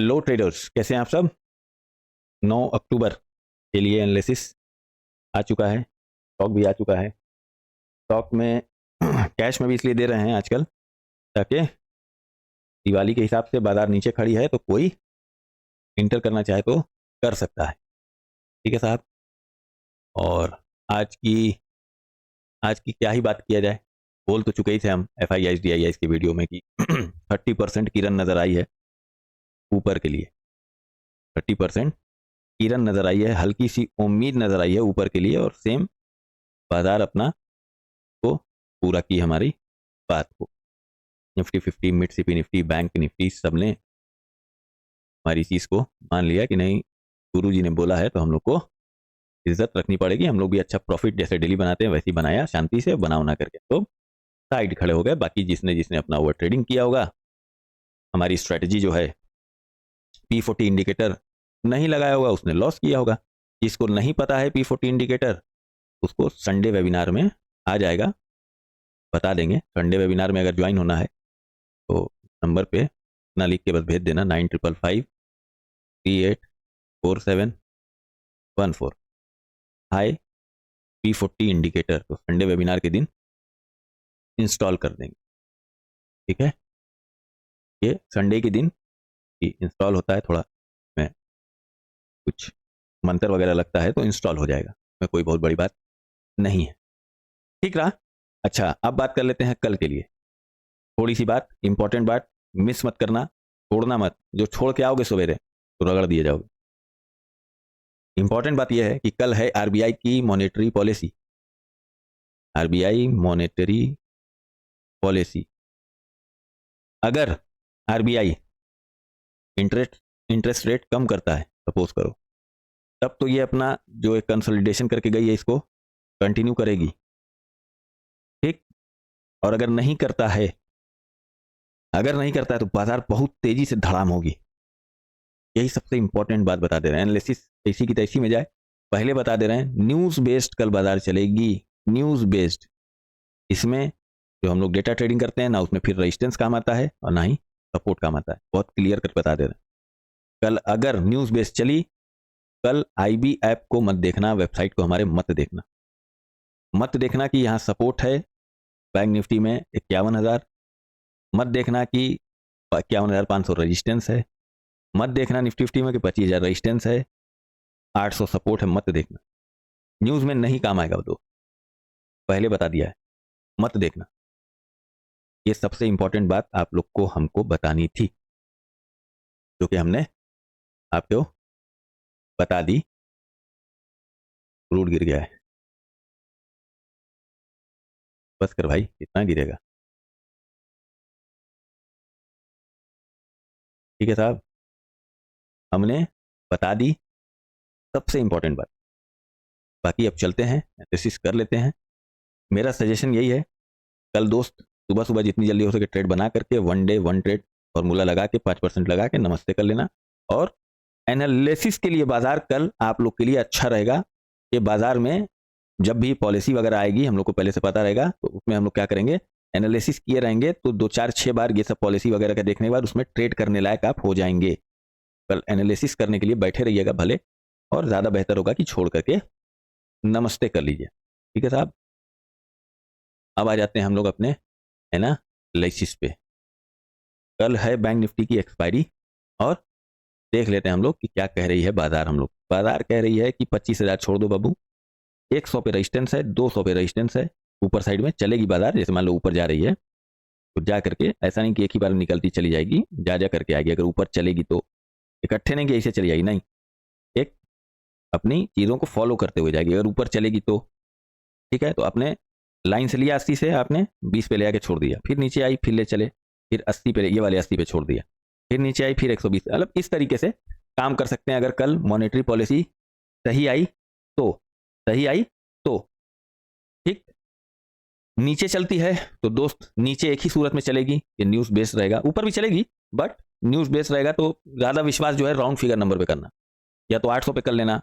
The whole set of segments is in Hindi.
हेलो ट्रेडर्स, कैसे हैं आप सब। 9 अक्टूबर के लिए एनालिसिस आ चुका है, स्टॉक भी आ चुका है। स्टॉक में कैश में भी इसलिए दे रहे हैं आजकल ताकि दिवाली के हिसाब से बाजार नीचे खड़ी है तो कोई इंटर करना चाहे तो कर सकता है। ठीक है साहब। और आज की आज की क्या ही बात किया जाए, बोल तो चुके ही थे हम F I I D I की वीडियो में कि 30% किरण नज़र आई है ऊपर के लिए। 30% किरण नज़र आई है, हल्की सी उम्मीद नज़र आई है ऊपर के लिए, और सेम बाजार अपना को पूरा की हमारी बात को। Nifty 50, mid CP Nifty, bank Nifty, सब ने हमारी चीज़ को मान लिया कि नहीं, गुरु जी ने बोला है तो हम लोग को इज्जत रखनी पड़ेगी। हम लोग भी अच्छा प्रॉफिट जैसे डेली बनाते हैं वैसे ही बनाया, शांति से बनाओ ना करके, तो साइड खड़े हो गए। बाकी जिसने जिसने अपना ओवर ट्रेडिंग किया होगा, हमारी स्ट्रेटजी जो है P40 इंडिकेटर नहीं लगाया होगा उसने लॉस किया होगा। जिसको नहीं पता है P40 इंडिकेटर, उसको संडे वेबिनार में आ जाएगा, बता देंगे। संडे वेबिनार में अगर ज्वाइन होना है तो नंबर पे अपना लिख के बस भेज देना 9555384714। हाय P40 इंडिकेटर, तो संडे वेबिनार के दिन इंस्टॉल कर देंगे। ठीक है, ये संडे के दिन इंस्टॉल होता है, थोड़ा में कुछ मंत्र वगैरह लगता है तो इंस्टॉल हो जाएगा, में कोई बहुत बड़ी बात नहीं है। ठीक रहा। अच्छा, अब बात कर लेते हैं कल के लिए। थोड़ी सी बात, इंपॉर्टेंट बात, मिस मत करना, छोड़ना मत। जो छोड़ के आओगे सवेरे तो रगड़ दिए जाओगे। इंपॉर्टेंट बात यह है कि कल है आरबीआई की monetary policy. RBI monetary policy, अगर आरबीआई इंटरेस्ट रेट कम करता है सपोज करो, तब तो ये अपना जो एक कंसोलिडेशन करके गई है इसको कंटिन्यू करेगी। ठीक, और अगर नहीं करता है तो बाजार बहुत तेजी से धड़ाम होगी। यही सबसे इंपॉर्टेंट बात बता दे रहे हैं। एनालिसिस ऐसी की तैसी में जाए, पहले बता दे रहे हैं न्यूज बेस्ड कल बाजार चलेगी। न्यूज बेस्ड, इसमें जो हम लोग डेटा ट्रेडिंग करते हैं ना, उसमें फिर रेजिस्टेंस काम आता है और ना ही सपोर्ट काम आता है। बहुत क्लियर कर बता दे रहे हैं। कल अगर न्यूज बेस्ड चली, कल आईबी ऐप को मत देखना, वेबसाइट को हमारे मत देखना। मत देखना कि यहाँ सपोर्ट है बैंक निफ्टी में 51,000, मत देखना कि 51,500 रेजिस्टेंस है, मत देखना निफ्टी 50 में कि 25,000 रेजिस्टेंस है, 800 सपोर्ट है। मत देखना, न्यूज में नहीं काम आएगा वो दो, पहले बता दिया है, मत देखना। ये सबसे इंपॉर्टेंट बात आप लोग को हमको बतानी थी, जो कि हमने आपको बता दी। रूट गिर गया है, बस कर भाई, कितना गिरेगा। ठीक है साहब, हमने बता दी सबसे इंपॉर्टेंट बात। बाकी अब चलते हैं, एनालिसिस कर लेते हैं। मेरा सजेशन यही है, कल दोस्त सुबह सुबह जितनी जल्दी हो सके ट्रेड बना करके one day one trade formula लगा के 5% लगा के नमस्ते कर लेना। और एनालिसिस के लिए बाजार कल आप लोग के लिए अच्छा रहेगा कि बाजार में जब भी पॉलिसी वगैरह आएगी, हम लोग को पहले से पता रहेगा, तो उसमें हम लोग क्या करेंगे, एनालिसिस किए रहेंगे तो 2 4 6 बार ये सब पॉलिसी वगैरह का देखने के बाद उसमें ट्रेड करने लायक आप हो जाएंगे। कल एनालिसिस करने के लिए बैठे रहिएगा भले, और ज़्यादा बेहतर होगा कि छोड़ करके नमस्ते कर लीजिए। ठीक है साहब, अब आ जाते हैं हम लोग अपने है ना एनालिसिस पे। कल है बैंक निफ्टी की एक्सपायरी, और देख लेते हैं हम लोग कि क्या कह रही है बाजार। हम लोग बाजार कह रही है कि 25,000 छोड़ दो बाबू, 100 पे रेजिस्टेंस है, 200 पे रेजिस्टेंस है, ऊपर साइड में चलेगी बाजार। जैसे मान लो ऊपर जा रही है तो जा करके, ऐसा नहीं कि एक ही बार निकलती चली जाएगी, जा जा करके आएगी। अगर ऊपर चलेगी तो इकट्ठे नहीं कि ऐसे चली जाएगी, नहीं, एक अपनी चीज़ों को फॉलो करते हुए जाएगी। अगर ऊपर चलेगी तो ठीक है, तो अपने लाइन से लिया 80 से, आपने 20 पे ले आके छोड़ दिया, फिर नीचे आई, फिर ले चले, फिर 80 पे, ये वाले 80 पे छोड़ दिया, फिर नीचे आई, फिर 120। मतलब इस तरीके से काम कर सकते हैं। अगर कल मॉनेटरी पॉलिसी सही आई तो, सही आई तो ठीक, नीचे चलती है तो दोस्त नीचे एक ही सूरत में चलेगी कि न्यूज़ बेस्ड रहेगा, ऊपर भी चलेगी बट न्यूज़ बेस्ड रहेगा। तो ज़्यादा विश्वास जो है राउंड फिगर नंबर पे करना, या तो 800 पे कर लेना,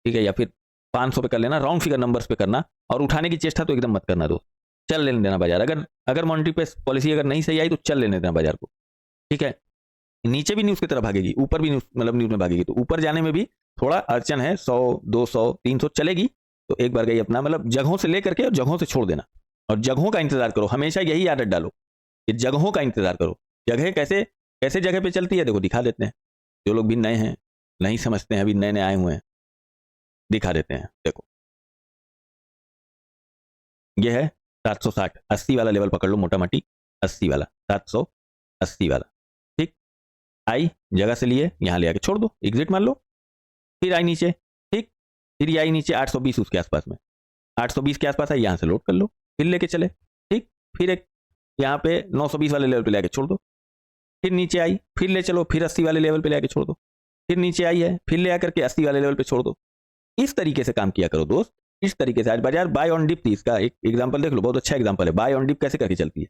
ठीक है, या फिर 500 पे कर लेना, राउंड फिगर नंबर्स पे करना। और उठाने की चेष्टा तो एकदम मत करना दोस्त, चल लेने देना बाजार। अगर अगर मॉनेटरी पे पॉलिसी अगर नहीं सही आई तो चल लेने देना बाजार को। ठीक है, नीचे भी न्यूज की तरफ भागेगी, ऊपर भी न्यूज मतलब न्यूज में भागेगी, तो ऊपर जाने में भी थोड़ा अड़चन है। 100 200 300 चलेगी, तो एक बार गई अपना मतलब जगहों से लेकर के और जगहों से छोड़ देना, और जगहों का इंतजार करो। हमेशा यही आदत डालो कि जगहों का इंतजार करो। जगह कैसे कैसे जगह पे चलती है देखो, दिखा देते हैं। जो लोग भी नए हैं, नहीं समझते हैं, अभी नए नए आए हुए हैं, दिखा देते हैं। देखो ये है 760 80 वाला लेवल पकड़ लो, मोटा मोटी 80 वाला, 780 वाला। ठीक, आई जगह से लिए यहाँ ले आके छोड़ दो, एग्जिट मान लो। फिर आई नीचे, ठीक, फिर ये आई नीचे 820 उसके आसपास में, 820 के आसपास है, यहाँ से लोड कर लो, फिर लेके चले। ठीक, फिर एक यहाँ पे 920 वाले लेवल पे लेके छोड़ दो, फिर नीचे आई, फिर ले चलो, फिर 80 वाले लेवल पे लेके छोड़ दो, फिर नीचे आई है, फिर ले आकर के 80 वाले लेवल पे छोड़ दो। इस तरीके से काम किया करो दोस्त, इस तरीके से। आज बाजार बाय ऑन डिप थी, इसका एक एग्जांपल देख लो, बहुत अच्छा एग्जांपल है। बाय ऑन डिप कैसे करके चलती है,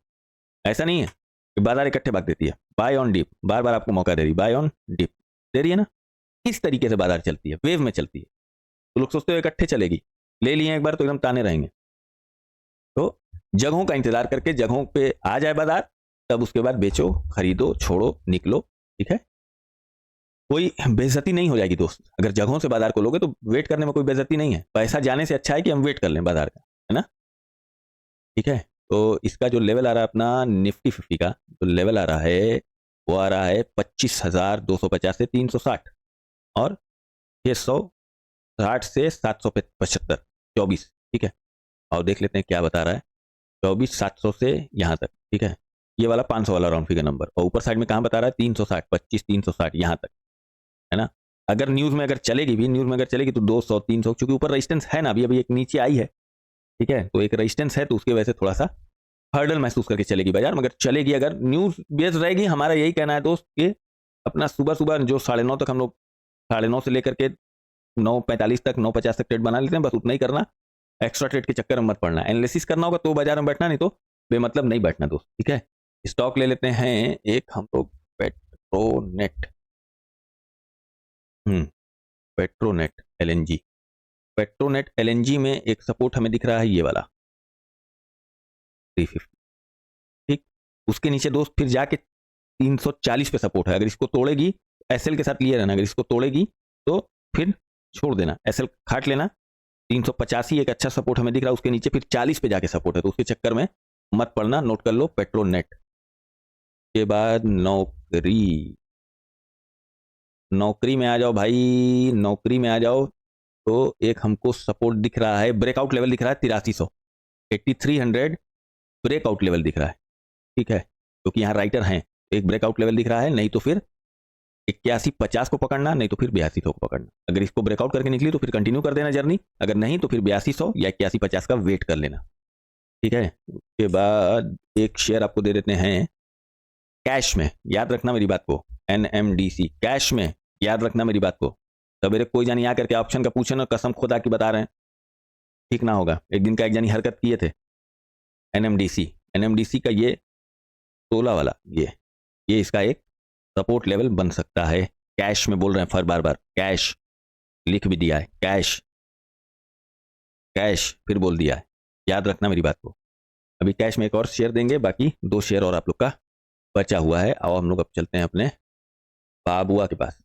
ऐसा नहीं है कि बाजार इकट्ठे भाग देती है। बाय ऑन डिप बार बार आपको मौका दे रही, बाय ऑन डिप दे रही है ना, इस तरीके से बाजार चलती है, वेव में चलती है। तो लोग सोचते हो इकट्ठे चलेगी, ले लिए एक बार तो एकदम ताने रहेंगे। तो जगहों का इंतजार करके जगहों पे आ जाए बाजार, तब उसके बाद बेचो, खरीदो, छोड़ो, निकलो। ठीक है, कोई बेइज्जती नहीं हो जाएगी दोस्त। अगर जगहों से बाजार को लोगे तो वेट करने में कोई बेइज्जती नहीं है। पैसा जाने से अच्छा है कि हम वेट कर लें बाजार का, है ना। ठीक है, तो इसका जो लेवल आ रहा है अपना निफ्टी 50 का, जो लेवल आ रहा है वो आ रहा है 25,250 से 360, और 660 से 775, 24। ठीक है, और देख लेते हैं क्या बता रहा है। 24,700 से यहाँ तक। ठीक है, ये वाला 500 वाला राउंड फिगर नंबर, और ऊपर साइड में कहाँ बता रहा है 360, 25,360 यहाँ तक, है ना। अगर न्यूज में अगर चलेगी भी, न्यूज में अगर चलेगी तो 200 300, क्योंकि ऊपर रेजिस्टेंस है ना, अभी अभी एक नीचे आई है। ठीक है, तो एक रेजिस्टेंस है, तो उसकी वजह से थोड़ा सा हर्डल महसूस करके चलेगी बाजार, मगर चलेगी। अगर न्यूज बेस रहेगी, हमारा यही कहना है दोस्त कि अपना सुबह सुबह जो 9:30 तक हम लोग, 9:30 से लेकर के 9:45 तक, 9:50 तक ट्रेड बना लेते हैं, बस उतना ही करना। एक्स्ट्रा ट्रेड के चक्कर में मत पड़ना। एनालिसिस करना होगा तो बाजार में बैठना, नहीं तो बेमतलब नहीं बैठना दोस्त। ठीक है, स्टॉक ले लेते हैं एक हम लोग, Petronet. Petronet LNG. Petronet LNG में एक सपोर्ट हमें दिख रहा है, ये वाला 350। ठीक, उसके नीचे दोस्त फिर जाके 340 पे सपोर्ट है। अगर इसको तोड़ेगी, एसएल के साथ लिए रहना, अगर इसको तोड़ेगी तो फिर छोड़ देना, एसएल काट लेना। 385 एक अच्छा सपोर्ट हमें दिख रहा है, उसके नीचे फिर 40 पे जाके सपोर्ट है, तो उसके चक्कर में मत पड़ना, नोट कर लो पेट्रोनेट। के बाद नौकरी, नौकरी में आ जाओ भाई, नौकरी में आ जाओ। तो एक हमको सपोर्ट दिख रहा है, ब्रेकआउट लेवल दिख रहा है 8300, 8300 ब्रेकआउट लेवल दिख रहा है। ठीक है, क्योंकि यहाँ राइटर हैं, एक ब्रेकआउट लेवल दिख रहा है, नहीं तो फिर 8150 को पकड़ना, नहीं तो फिर 8200 को पकड़ना। अगर इसको ब्रेकआउट करके निकली तो फिर कंटिन्यू कर देना जर्नी, अगर नहीं तो फिर 8200 या 8150 का वेट कर लेना। ठीक है, उसके बाद एक शेयर आपको दे देते हैं कैश में, याद रखना मेरी बात को, एनएमडीसी कैश में, याद रखना मेरी बात को। सवेरे कोई जानी आ करके ऑप्शन का पूछे ना, कसम खुदा की बता रहे हैं, ठीक ना होगा। एक दिन का एक जानी हरकत किए थे, एनएमडीसी, एनएमडीसी का ये 16 वाला, ये इसका एक सपोर्ट लेवल बन सकता है। कैश में बोल रहे हैं, फर बार बार कैश लिख भी दिया है, कैश कैश फिर बोल दिया है, याद रखना मेरी बात को। अभी कैश में एक और शेयर देंगे, बाकी 2 शेयर और आप लोग का बचा हुआ है। और हम लोग अब चलते हैं अपने बाबुआ के पास,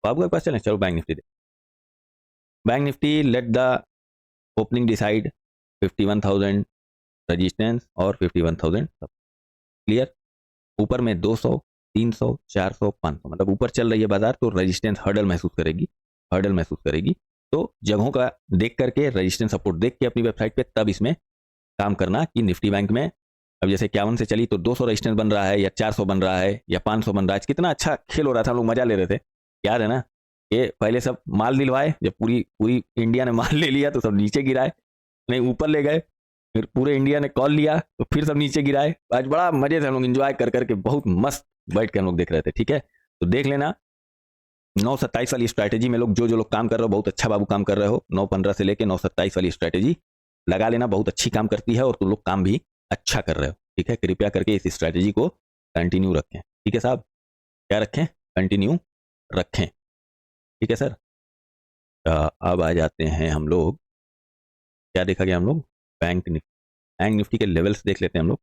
बाबुआ के पास चलें। चलो bank Nifty, bank Nifty let the opening decide 51,000 resistance और 51,000 क्लियर। ऊपर में 200 300 400 500, मतलब ऊपर चल रही है बाजार, तो रजिस्टेंस हर्डल महसूस करेगी, हर्डल महसूस करेगी। तो जगहों का देख करके, रजिस्टेंस सपोर्ट देख के अपनी वेबसाइट पे तब इसमें काम करना कि निफ्टी बैंक में अब जैसे 51 से चली तो 200 रजिस्टेंस बन रहा है, या 400 बन रहा है, या 500 बन रहा है। कितना अच्छा खेल हो रहा था, हम लोग मजा ले रहे थे, याद है ना। ये पहले सब माल दिलवाए, जब पूरी पूरी इंडिया ने माल ले लिया तो सब नीचे गिराए, नहीं ऊपर ले गए, फिर पूरे इंडिया ने कॉल लिया तो फिर सब नीचे गिराए। आज बड़ा मजे से हम लोग एंजॉय कर करके बहुत मस्त बैठ के हम लोग देख रहे थे। ठीक है, तो देख लेना 927 वाली स्ट्रैटेजी में लोग, जो लोग काम कर रहे हो, बहुत अच्छा बाबू काम कर रहे हो। 915 से लेके 927 वाली स्ट्रैटेजी लगा लेना, बहुत अच्छी काम करती है और तुम लोग काम भी अच्छा कर रहे हो। ठीक है, कृपया करके इस स्ट्रैटेजी को कंटिन्यू रखें। ठीक है साहब, क्या रखें, कंटिन्यू रखें। ठीक है सर। अब आ जाते हैं हम लोग, क्या देखा गया हम लोग, बैंक निफ्टी, बैंक निफ्टी के लेवल्स देख लेते हैं हम लोग,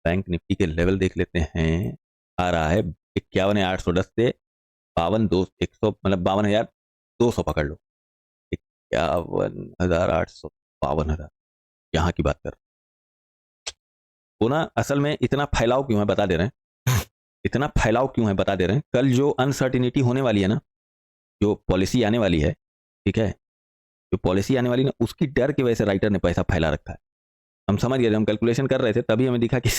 बैंक निफ्टी के लेवल देख लेते हैं। आ रहा है 51,810 से 52,100, मतलब 52,200 पकड़ लो, 51,800, 52,000, यहाँ की बात कर। वो ना असल में इतना फैलाव क्यों है बता दे रहे हैं, इतना फैलाव क्यों है बता दे रहे हैं। कल जो अनसर्टिनिटी होने वाली है ना, जो पॉलिसी आने वाली है, ठीक है, जो पॉलिसी आने वाली ना, उसकी डर की वजह से राइटर ने पैसा फैला रखा है। हम समझ गए, हम कैलकुलेशन कर रहे थे तभी हमें दिखा कि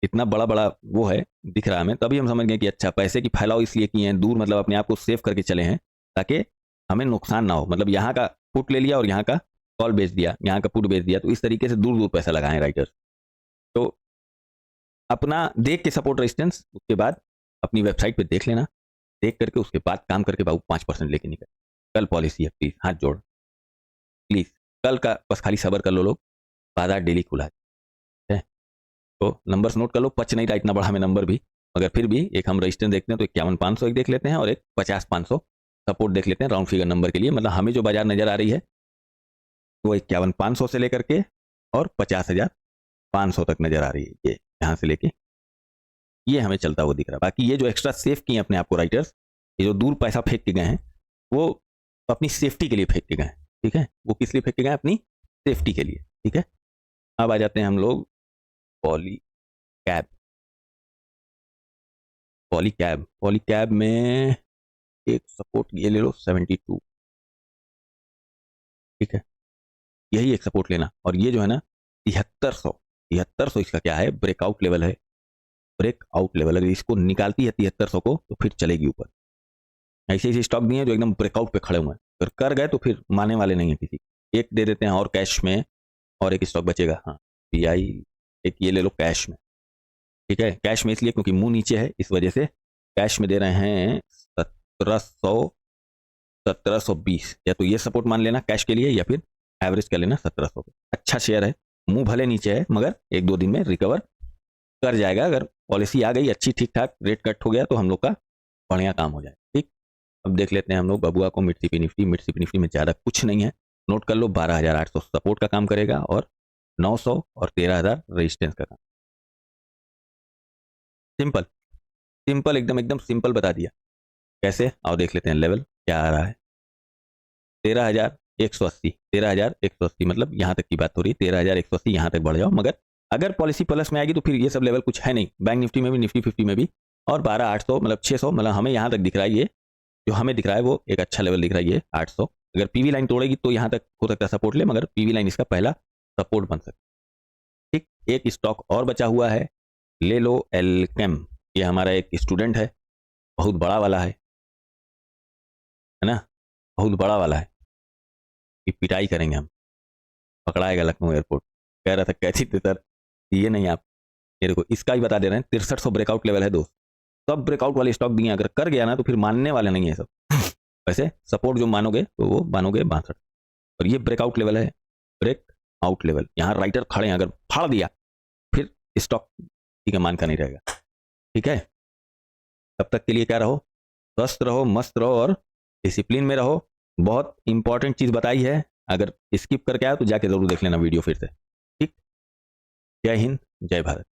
इतना बड़ा बड़ा वो है दिख रहा है हमें, तभी हम समझ गए कि अच्छा पैसे की फैलाव इसलिए किए हैं दूर, मतलब अपने आप को सेव करके चले हैं ताकि हमें नुकसान ना हो। मतलब यहाँ का पुट ले लिया और यहाँ का कॉल बेच दिया, यहाँ का पुट बेच दिया, तो इस तरीके से दूर दूर पैसा लगाए राइटर्स। तो अपना देख के सपोर्ट रेजिस्टेंस, उसके बाद अपनी वेबसाइट पे देख लेना, देख करके उसके बाद काम करके बाबू 5% लेके निकल। कल पॉलिसी है, प्लीज हाथ जोड़, प्लीज कल का बस खाली सबर कर लो लोग, बाजार डेली खुला है। तो नंबर्स नोट कर लो, पच नहीं रहा इतना बड़ा हमें नंबर भी, मगर फिर भी एक हम रजिस्टेंस देखते हैं तो 51,500 एक देख लेते हैं और एक 50,500 सपोर्ट देख लेते हैं राउंड फिगर नंबर के लिए। मतलब हमें जो बाजार नजर आ रही है वो 51,500 से लेकर के और 50,500 तक नजर आ रही है, ये यहाँ से लेके ये हमें चलता हुआ दिख रहा है। बाकी ये जो एक्स्ट्रा सेफ किए अपने आप को राइटर्स, ये जो दूर पैसा फेंक के गए हैं वो अपनी सेफ्टी के लिए फेंक के गए हैं, ठीक है, वो किस लिए फेंक के गए? अपनी सेफ्टी के लिए, ठीक है। अब आ जाते हैं हम लोग पॉली कैब। पॉली कैब में एक सपोर्ट ये ले लो 72, ठीक है, यही एक सपोर्ट लेना। और ये जो है ना 7300 इसका क्या है? ब्रेकआउट लेवल है, ब्रेकआउट लेवल। अगर इसको निकालती है 7300 को तो फिर चलेगी ऊपर। ऐसे ऐसे स्टॉक भी हैं जो एकदम ब्रेकआउट पे खड़े हुए हैं, अगर कर गए तो फिर मानने वाले नहीं है किसी। एक दे देते हैं और कैश में, और एक स्टॉक बचेगा, हाँ पीआई, एक ये ले लो कैश में, ठीक है। कैश में इसलिए क्योंकि मुंह नीचे है, इस वजह से कैश में दे रहे हैं 1720। या तो ये सपोर्ट मान लेना कैश के लिए, या फिर एवरेज कर लेना 1700 पे। अच्छा शेयर है, मुंह भले नीचे है मगर एक दो दिन में रिकवर कर जाएगा। अगर पॉलिसी आ गई अच्छी, ठीक ठाक रेट कट हो गया तो हम लोग का बढ़िया काम हो जाए, ठीक। अब देख लेते हैं हम लोग बबुआ को mid CP Nifty. Mid CP Nifty में ज़्यादा कुछ नहीं है, नोट कर लो 12,800 सपोर्ट का काम करेगा और 900 और 13,000 रेजिस्टेंस का काम। सिंपल सिंपल, एकदम एकदम सिंपल बता दिया कैसे। और देख लेते हैं लेवल क्या आ रहा है, 13,180, 13,180, मतलब यहाँ तक की बात हो रही है, 13,180 यहाँ तक बढ़ जाओ। मगर अगर पॉलिसी प्लस में आएगी तो फिर ये सब लेवल कुछ है नहीं, बैंक निफ्टी में भी, निफ्टी 50 में भी। और 12,800 मतलब 600, मतलब हमें यहाँ तक दिख रहा है, ये जो हमें दिख रहा है वो एक अच्छा लेवल दिख रहा है, ये 800। अगर पीवी लाइन तोड़ेगी तो यहाँ तक हो सकता है सपोर्ट ले, मगर पीवी लाइन इसका पहला सपोर्ट बन सकता है, ठीक। एक स्टॉक और बचा हुआ है, ले लो एल्केम। ये हमारा एक स्टूडेंट है, बहुत बड़ा वाला है ना, बहुत बड़ा वाला है कि पिटाई करेंगे हम, पकड़ाएगा लखनऊ एयरपोर्ट। कह रहा था कैसी थे सर, ये नहीं आप मेरे को इसका ही बता दे रहे हैं। 6300 ब्रेकआउट लेवल है दोस्त, सब ब्रेकआउट वाले स्टॉक दिए, अगर कर गया ना तो फिर मानने वाले नहीं है सब। वैसे सपोर्ट जो मानोगे तो वो मानोगे 62, और ये ब्रेकआउट लेवल है, ब्रेक आउट लेवल। यहाँ राइटर खड़े हैं, अगर फाड़ दिया फिर स्टॉक ठीक है मान का नहीं रहेगा, ठीक है। तब तक के लिए क्या रहो, स्वस्थ रहो, मस्त रहो और डिसिप्लिन में रहो। बहुत इंपॉर्टेंट चीज़ बताई है, अगर स्किप करके आया तो जाके जरूर देख लेना वीडियो फिर से, ठीक। जय हिंद, जय भारत।